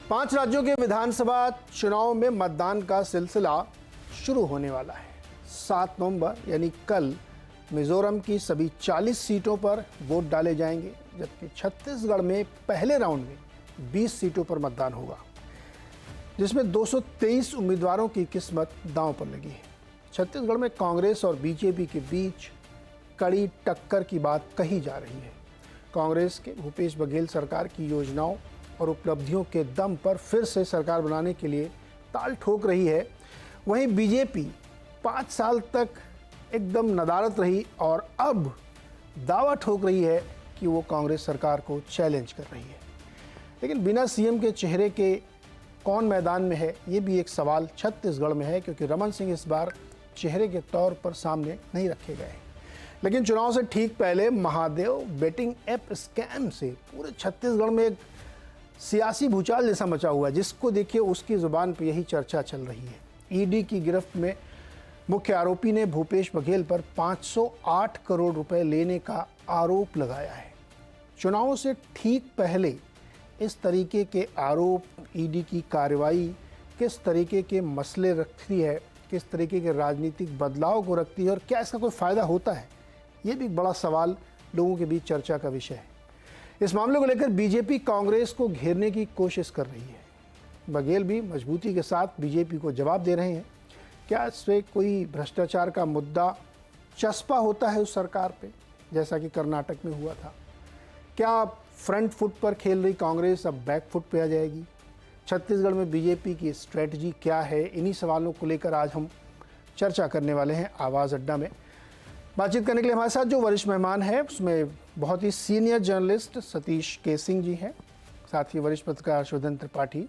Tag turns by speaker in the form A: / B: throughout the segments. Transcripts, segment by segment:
A: 5 राज्यों के विधानसभा चुनाव में मतदान का सिलसिला शुरू होने वाला है। 7 नवंबर यानी कल मिजोरम की सभी 40 सीटों पर वोट डाले जाएंगे, जबकि छत्तीसगढ़ में पहले राउंड में 20 सीटों पर मतदान होगा, जिसमें 223 उम्मीदवारों की किस्मत दांव पर लगी है। छत्तीसगढ़ में कांग्रेस और बीजेपी के बीच कड़ी टक्कर की बात कही जा रही है। कांग्रेस के भूपेश बघेल सरकार की योजनाओं और उपलब्धियों के दम पर फिर से सरकार बनाने के लिए ताल ठोक रही है। वहीं बीजेपी 5 साल तक एकदम नदारद रही और अब दावा ठोक रही है कि वो कांग्रेस सरकार को चैलेंज कर रही है। लेकिन बिना सीएम के चेहरे के कौन मैदान में है, ये भी एक सवाल छत्तीसगढ़ में है, क्योंकि रमन सिंह इस बार चेहरे के तौर पर सामने नहीं रखे गए। लेकिन चुनाव से ठीक पहले महादेव बेटिंग ऐप स्कैम से पूरे छत्तीसगढ़ में एक सियासी भूचाल जैसा मचा हुआ है, जिसको देखिए उसकी जुबान पर यही चर्चा चल रही है। ईडी की गिरफ्त में मुख्य आरोपी ने भूपेश बघेल पर 508 करोड़ रुपए लेने का आरोप लगाया है। चुनाव से ठीक पहले इस तरीके के आरोप, ईडी की कार्रवाई किस तरीके के मसले रखती है, किस तरीके के राजनीतिक बदलाव को रखती है और क्या इसका कोई फ़ायदा होता है, ये भी एक बड़ा सवाल लोगों के बीच चर्चा का विषय है। इस मामले को लेकर बीजेपी कांग्रेस को घेरने की कोशिश कर रही है। बघेल भी मजबूती के साथ बीजेपी को जवाब दे रहे हैं। क्या इससे कोई भ्रष्टाचार का मुद्दा चस्पा होता है उस सरकार पे, जैसा कि कर्नाटक में हुआ था? क्या फ्रंट फुट पर खेल रही कांग्रेस अब बैक फुट पे आ जाएगी? छत्तीसगढ़ में बीजेपी की स्ट्रेटजी क्या है? इन्हीं सवालों को लेकर आज हम चर्चा करने वाले हैं आवाज़ अड्डा में। बातचीत करने के लिए हमारे साथ जो वरिष्ठ मेहमान हैं, उसमें बहुत ही सीनियर जर्नलिस्ट सतीश के सिंह जी हैं, साथ ही वरिष्ठ पत्रकार शोधन त्रिपाठी,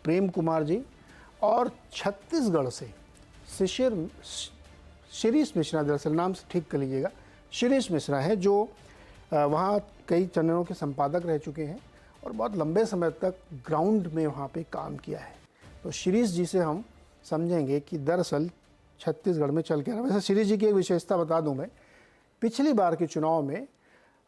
A: प्रेम कुमार जी और छत्तीसगढ़ से शिरीष मिश्रा, दरअसल नाम से ठीक कर लीजिएगा, शिरीष मिश्रा है, जो वहाँ कई चैनलों के संपादक रह चुके हैं और बहुत लंबे समय तक ग्राउंड में वहाँ पे काम किया है। तो शिरीष जी से हम समझेंगे कि दरअसल छत्तीसगढ़ में चल के रहा। वैसे शिरीष जी की एक विशेषता बता दूं मैं, पिछली बार के चुनाव में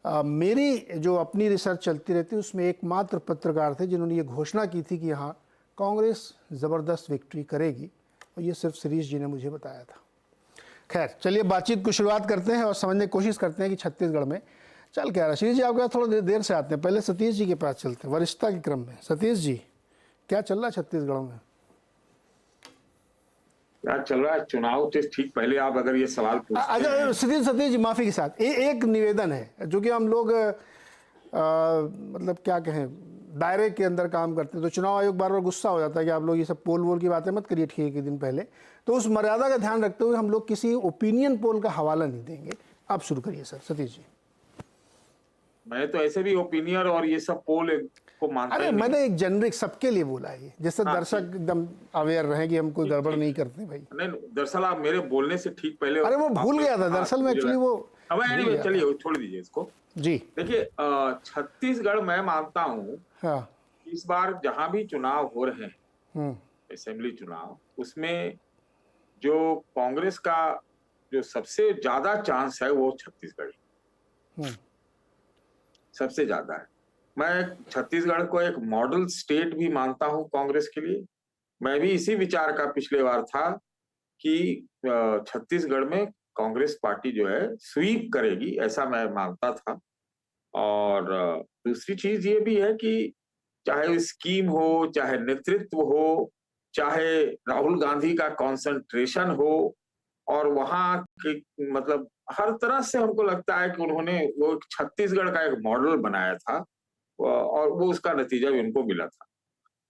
A: मेरी जो अपनी रिसर्च चलती रहती है, उसमें एकमात्र पत्रकार थे जिन्होंने ये घोषणा की थी कि यहाँ कांग्रेस ज़बरदस्त विक्ट्री करेगी, और ये सिर्फ शिरीष जी ने मुझे बताया था। खैर, चलिए बातचीत की शुरुआत करते हैं और समझने की कोशिश करते हैं कि छत्तीसगढ़ में चल क्या रहा है। शिरीष जी आपके पास थोड़ा देर से आते हैं, पहले सतीश जी के पास चलते हैं वरिष्ठता के क्रम में। सतीश जी, क्या चल रहा है छत्तीसगढ़ में?
B: क्या चल रहा है? चुनाव से ठीक पहले आप अगर ये सवाल पूछते हैं।
A: सतीश जी, माफी के साथ एक निवेदन है, जो कि हम लोग मतलब क्या कहें, दायरे के अंदर काम करते हैं, तो चुनाव आयोग बार बार गुस्सा हो जाता है कि आप लोग ये सब पोल वोल की बातें मत करिए ठीक एक दिन पहले। तो उस मर्यादा का ध्यान रखते हुए हम लोग किसी ओपिनियन पोल का हवाला नहीं देंगे। आप शुरू करिए सर। सतीश जी,
B: मैं तो ऐसे भी ओपिनियन और ये सब पोल को मानता
A: अरे मैंने एक जेनरिक सबके लिए बोला है, जिससे दर्शक एकदम अवेयर रहे कि हम कोई गड़बड़ नहीं करते भाई।
B: नहीं, दरअसल आप मेरे बोलने से ठीक पहले,
A: अरे वो भूल गया था दरअसल में, एक्चुअली वो।
B: चलिए छोड़ दीजिए इसको
A: जी।
B: देखिए, छत्तीसगढ़ मैं मानता हूँ,
A: हाँ,
B: इस बार जहां भी चुनाव हो रहे हैं, असेंबली चुनाव, उसमें जो कांग्रेस का जो सबसे ज्यादा चांस है वो छत्तीसगढ़ सबसे ज्यादा है। मैं छत्तीसगढ़ को एक मॉडल स्टेट भी मानता हूं कांग्रेस के लिए। मैं भी इसी विचार का पिछले बार था कि छत्तीसगढ़ में कांग्रेस पार्टी जो है स्वीप करेगी, ऐसा मैं मानता था। और दूसरी चीज ये भी है कि चाहे स्कीम हो, चाहे नेतृत्व हो, चाहे राहुल गांधी का कॉन्सेंट्रेशन हो, और वहां की मतलब हर तरह से हमको लगता है कि उन्होंने वो छत्तीसगढ़ का एक मॉडल बनाया था, और वो उसका नतीजा भी उनको मिला था,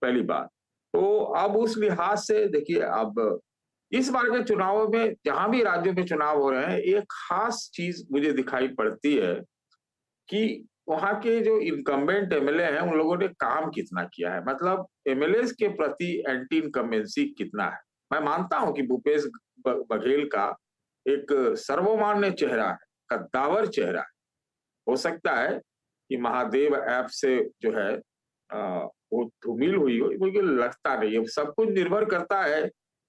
B: पहली बात। तो अब उस लिहाज से देखिए, अब इस बार के चुनाव में जहां भी राज्यों में चुनाव हो रहे हैं, एक खास चीज मुझे दिखाई पड़ती है कि वहां के जो इनकम्बेंट एमएलए हैं, उन लोगों ने काम कितना किया है, मतलब एमएलए के प्रति एंटी इनकम्बेंसी कितना है। मैं मानता हूं कि भूपेश बघेल का एक सर्वमान्य चेहरा है, कद्दावर चेहरा है। हो सकता है कि महादेव ऐप से जो है वो धूमिल हुई हो, मुझे लगता नहीं है। सब कुछ निर्भर करता है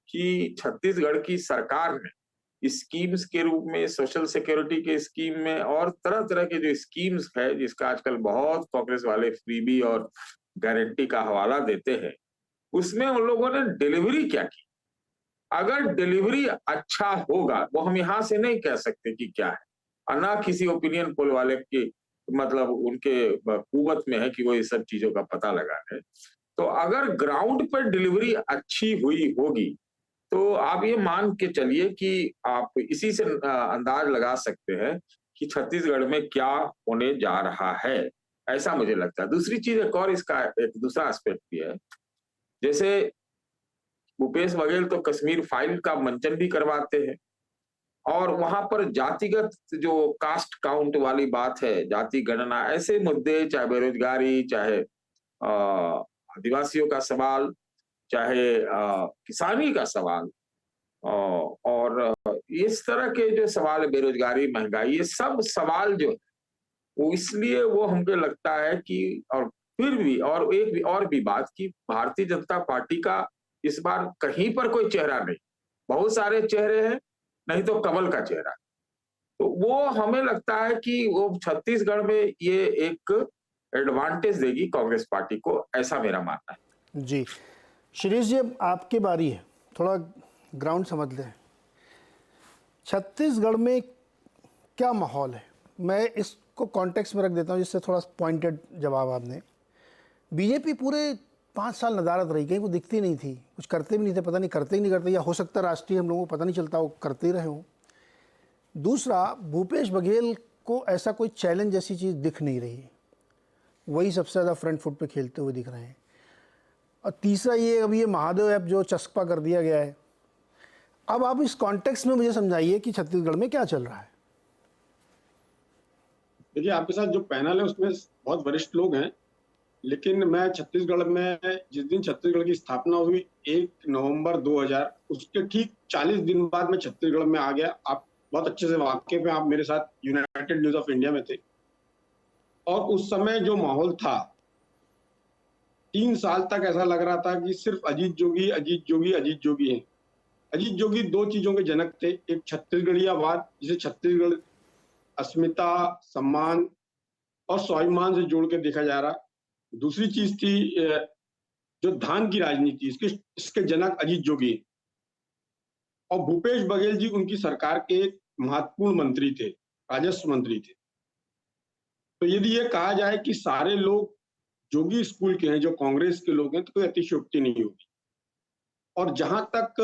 B: कि छत्तीसगढ़ की सरकार ने स्कीम्स के रूप में, सोशल सिक्योरिटी के स्कीम में और तरह तरह के जो स्कीम्स है, जिसका आजकल बहुत कांग्रेस वाले फ्रीबी और गारंटी का हवाला देते हैं, उसमें उन लोगों ने डिलीवरी क्या की। अगर डिलीवरी अच्छा होगा, वो हम यहाँ से नहीं कह सकते कि क्या है, और ना किसी ओपिनियन पोल वाले की मतलब उनके कुवत में है कि वो ये सब चीजों का पता लगा ले। तो अगर ग्राउंड पर डिलीवरी अच्छी हुई होगी, तो आप ये मान के चलिए कि आप इसी से अंदाज लगा सकते हैं कि छत्तीसगढ़ में क्या होने जा रहा है, ऐसा मुझे लगता है। दूसरी चीज एक और, इसका एक दूसरा एस्पेक्ट भी है। जैसे भूपेश बघेल तो कश्मीर फाइल का मंचन भी करवाते हैं, और वहां पर जातिगत जो कास्ट काउंट वाली बात है, जाति गणना, ऐसे मुद्दे, चाहे बेरोजगारी, चाहे आदिवासियों का सवाल, चाहे किसानी का सवाल, और इस तरह के जो सवाल, बेरोजगारी, महंगाई, ये सब सवाल जो है, वो इसलिए वो हमको लगता है कि, और फिर भी, और एक भी और भी बात कि भारतीय जनता पार्टी का इस बार कहीं पर कोई चेहरा नहीं, बहुत सारे चेहरे हैं, नहीं तो कमल का चेहरा। तो वो हमें लगता है कि वो छत्तीसगढ़ में ये एक एडवांटेज देगी कांग्रेस पार्टी को, ऐसा मेरा मानना है।
A: जी शिरीष जी, अब आपकी बारी है, थोड़ा ग्राउंड समझ लें। छत्तीसगढ़ में क्या माहौल है, मैं इसको कॉन्टेक्स्ट में रख देता हूँ जिससे थोड़ा पॉइंटेड जवाब आप दें। बीजेपी पूरे 5 साल नदारत रही, कहीं वो दिखती नहीं थी, कुछ करते भी नहीं थे, पता नहीं करते ही नहीं करते, या हो सकता है राष्ट्रीय हम लोगों को पता नहीं चलता, वो करते ही रहे हों। दूसरा, भूपेश बघेल को ऐसा कोई चैलेंज जैसी चीज़ दिख नहीं रही, वही सबसे ज़्यादा फ्रंट फुट पे खेलते हुए दिख रहे हैं। और तीसरा ये, अभी ये महादेव ऐप जो चस्पा कर दिया गया है, अब आप इस कॉन्टेक्स्ट में मुझे समझाइए कि छत्तीसगढ़ में क्या चल रहा है।
C: देखिए, आपके साथ जो पैनल है उसमें बहुत वरिष्ठ लोग हैं, लेकिन मैं छत्तीसगढ़ में, जिस दिन छत्तीसगढ़ की स्थापना हुई 1 नवंबर 2000, उसके ठीक 40 दिन बाद मैं छत्तीसगढ़ में आ गया। आप बहुत अच्छे से वाकिफ हैं, आप मेरे साथ यूनाइटेड न्यूज ऑफ इंडिया में थे। और उस समय जो माहौल था, 3 साल तक ऐसा लग रहा था कि सिर्फ अजीत जोगी, अजीत जोगी, अजीत जोगी हैं। अजीत जोगी 2 चीजों के जनक थे, एक छत्तीसगढ़ियावाद, जिसे छत्तीसगढ़ अस्मिता, सम्मान और स्वाभिमान से जोड़ के देखा जा रहा। दूसरी चीज थी जो धान की राजनीति, इसके जनक अजीत जोगी। और भूपेश बघेल जी उनकी सरकार के एक महत्वपूर्ण मंत्री थे, राजस्व मंत्री थे। तो यदि ये कहा जाए कि सारे लोग जोगी स्कूल के हैं, जो कांग्रेस के लोग हैं, तो कोई अतिशयोक्ति नहीं होगी। और जहां तक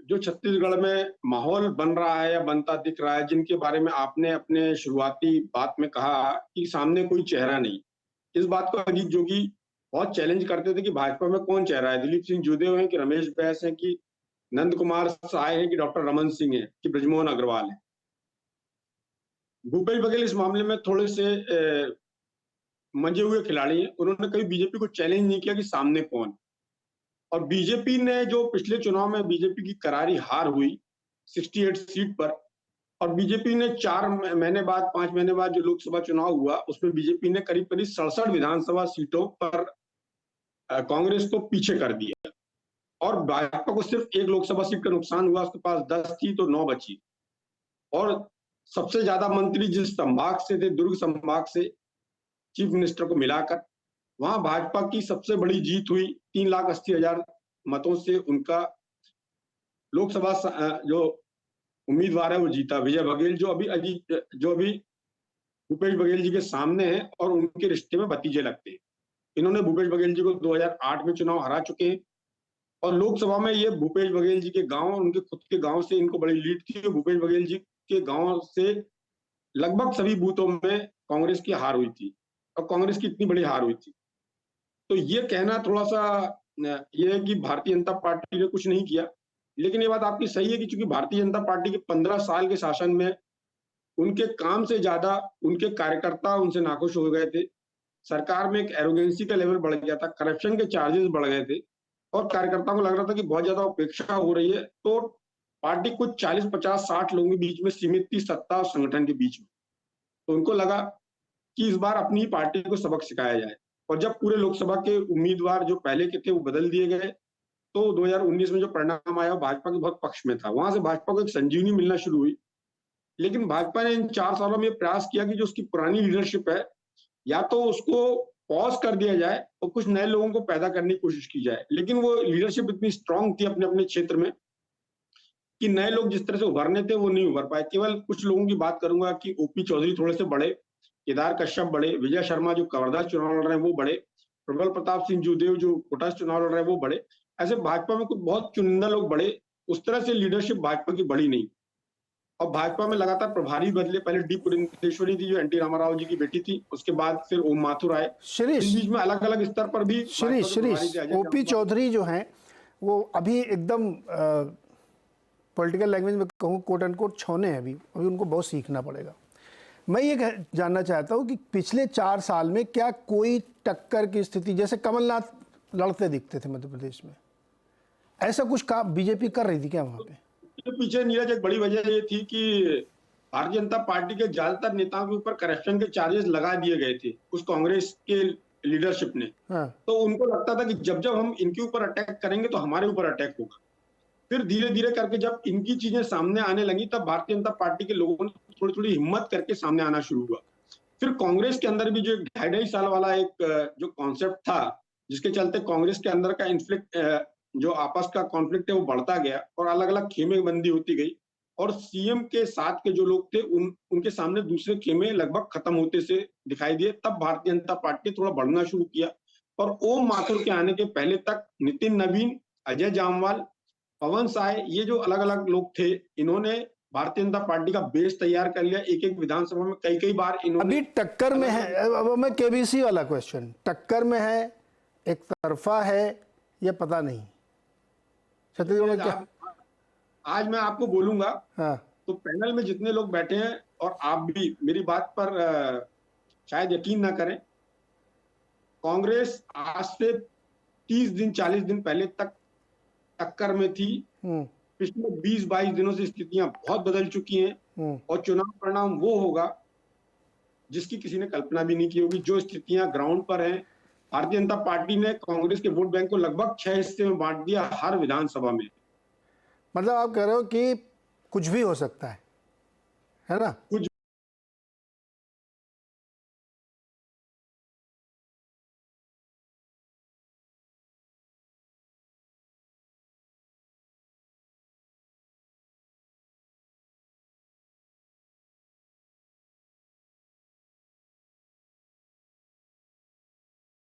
C: जो छत्तीसगढ़ में माहौल बन रहा है या बनता दिख रहा है, जिनके बारे में आपने अपने शुरुआती बात में कहा कि सामने कोई चेहरा नहीं, इस बात को अजीत जोगी बहुत चैलेंज करते थे कि भाजपा में कौन चेहरा है, दिलीप सिंह जूदेव हैं कि रमेश बैस हैं कि नंद कुमार साय हैं कि डॉक्टर रमन सिंह हैं कि ब्रजमोहन अग्रवाल है। भूपेश बघेल इस मामले में थोड़े से मंजे हुए खिलाड़ी हैं। उन्होंने कभी बीजेपी को चैलेंज नहीं किया कि सामने कौन। और बीजेपी ने जो पिछले चुनाव में बीजेपी की करारी हार हुई 68 सीट पर, और बीजेपी ने 4 महीने बाद, 5 महीने बाद जो लोकसभा चुनाव हुआ, उसमें बीजेपी ने करीब करीब 67 विधानसभा सीटों पर कांग्रेस को पीछे कर दिया। और भाजपा को सिर्फ 1 लोकसभा सीट का नुकसान हुआ, उसके पास 10 थी तो 9 बची। और सबसे ज्यादा मंत्री जिस संभाग से थे, दुर्ग संभाग से, चीफ मिनिस्टर को मिलाकर, वहां भाजपा की सबसे बड़ी जीत हुई। 3,80,000 मतों से उनका लोकसभा जो उम्मीदवार है वो जीता, विजय बघेल, जो अभी भूपेश बघेल जी के सामने है और उनके रिश्ते में भतीजे लगते हैं। इन्होंने भूपेश बघेल जी को 2008 में चुनाव हरा चुके हैं, और लोकसभा में ये भूपेश बघेल जी के गांव, उनके खुद के गांव से इनको बड़ी लीड थी। भूपेश बघेल जी के गांव से लगभग सभी बूथों में कांग्रेस की हार हुई थी, और कांग्रेस की इतनी बड़ी हार हुई थी। तो ये कहना थोड़ा सा ये है कि भारतीय जनता पार्टी ने कुछ नहीं किया, लेकिन ये बात आपकी सही है कि चूंकि भारतीय जनता पार्टी के 15 साल के शासन में उनके काम से ज्यादा उनके कार्यकर्ता उनसे नाखुश हो गए थे। सरकार में एक एरोगेंसी का लेवल बढ़ गया था, करप्शन के चार्जेस बढ़ गए थे, और कार्यकर्ताओं को लग रहा था कि बहुत ज्यादा उपेक्षा हो रही है। तो पार्टी कुछ 40, 50, 60 लोगों के बीच में सीमित थी, सत्ता और संगठन के बीच में। तो उनको लगा कि इस बार अपनी पार्टी को सबक सिखाया जाए। और जब पूरे लोकसभा के उम्मीदवार जो पहले के थे वो बदल दिए गए, तो 2019 में जो परिणाम आया भाजपा के बहुत पक्ष में था। वहां से भाजपा को एक संजीवनी मिलना शुरू हुई। लेकिन भाजपा ने इन 4 सालों में प्रयास किया कि जो उसकी पुरानी लीडरशिप है, या तो उसको पॉज कर दिया जाए और कुछ नए लोगों को पैदा करने की कोशिश की जाए। लेकिन वो लीडरशिप इतनी स्ट्रांग थी अपने अपने क्षेत्र में कि नए लोग जिस तरह से उभरने थे वो नहीं उभर पाए। केवल कुछ लोगों की बात करूंगा कि ओपी चौधरी थोड़े से बड़े, केदार कश्यप बड़े, विजय शर्मा जो कवर्धा चुनाव लड़ रहे हैं वो बड़े, प्रबल प्रताप सिंह जूदेव जो कोटा से चुनाव लड़ रहे हैं वो बड़े। ऐसे भाजपा में कुछ बहुत चुनिंदा लोग बड़े, उस तरह से लीडरशिप भाजपा की बड़ी नहीं। और भाजपा में लगातार प्रभारी बदले, पहले डी पुरंदेश्वरी थी जो एनटी रामाराव जी की बेटी थी, उसके बाद फिर ओम माथुर आए।
A: शिरीष,
C: इस बीच में अलग अलग स्तर पर भी
A: शिरीष ओपी चौधरी जो हैं वो अभी एकदम पॉलिटिकल लैंग्वेज में कहूँ कोट एंड कोट छौने हैं। अभी उनको बहुत सीखना पड़ेगा। मैं ये जानना चाहता हूँ कि पिछले 4 साल में क्या कोई टक्कर की स्थिति, जैसे कमलनाथ लड़ते दिखते थे मध्य प्रदेश में, ऐसा कुछ काम बीजेपी कर रही थी क्या वहां पे?
C: पीछे नीरज एक बड़ी वजह ये थी कि भारतीय जनता पार्टी के ज्यादातर नेताओं के ऊपर करप्शन के चार्जेस लगा दिए गए थे उस कांग्रेस के लीडरशिप ने।
A: हाँ।
C: तो उनको लगता था कि जब जब हम इनके ऊपर अटैक करेंगे तो हमारे ऊपर अटैक होगा। फिर धीरे धीरे करके जब इनकी चीजें सामने आने लगी तब भारतीय जनता पार्टी के लोगों ने थोड़ी थोड़ी हिम्मत करके सामने आना शुरू हुआ। फिर कांग्रेस के अंदर भी जो 2.5 साल वाला एक जो कॉन्सेप्ट था, जिसके चलते कांग्रेस के अंदर का इन्फ्लिक्ट जो आपस का कॉन्फ्लिक्ट है वो बढ़ता गया और अलग अलग खेमेबंदी होती गई। और सीएम के साथ के जो लोग थे उनके सामने दूसरे खेमे लगभग खत्म होते से दिखाई दिए। तब भारतीय जनता पार्टी थोड़ा बढ़ना शुरू किया। और ओम माथुर के आने के पहले तक नितिन नवीन, अजय जामवाल, पवन साय, ये जो अलग अलग लोग थे, इन्होंने भारतीय जनता पार्टी का बेस तैयार कर लिया। एक एक विधानसभा में कई कई बार इन्होंने।
A: अभी टक्कर में है, अब मैं केबीसी वाला क्वेश्चन, टक्कर में है, एक तरफा है, या पता नहीं छत्तीसगढ़ में क्या?
C: आज मैं आपको बोलूंगा।
A: हाँ।
C: तो पैनल में जितने लोग बैठे हैं और आप भी मेरी बात पर शायद यकीन ना करें, कांग्रेस आज से 30 दिन 40 दिन पहले तक टक्कर में थी। पिछले 20-22 दिनों से स्थितियां बहुत बदल चुकी हैं और चुनाव परिणाम वो होगा जिसकी किसी ने कल्पना भी नहीं की होगी। जो स्थितियां ग्राउंड पर हैं, भारतीय जनता पार्टी ने कांग्रेस के वोट बैंक को लगभग 6 हिस्से में बांट दिया हर विधानसभा में।
A: मतलब आप कह रहे हो कि कुछ भी हो सकता है ना?
C: कुछ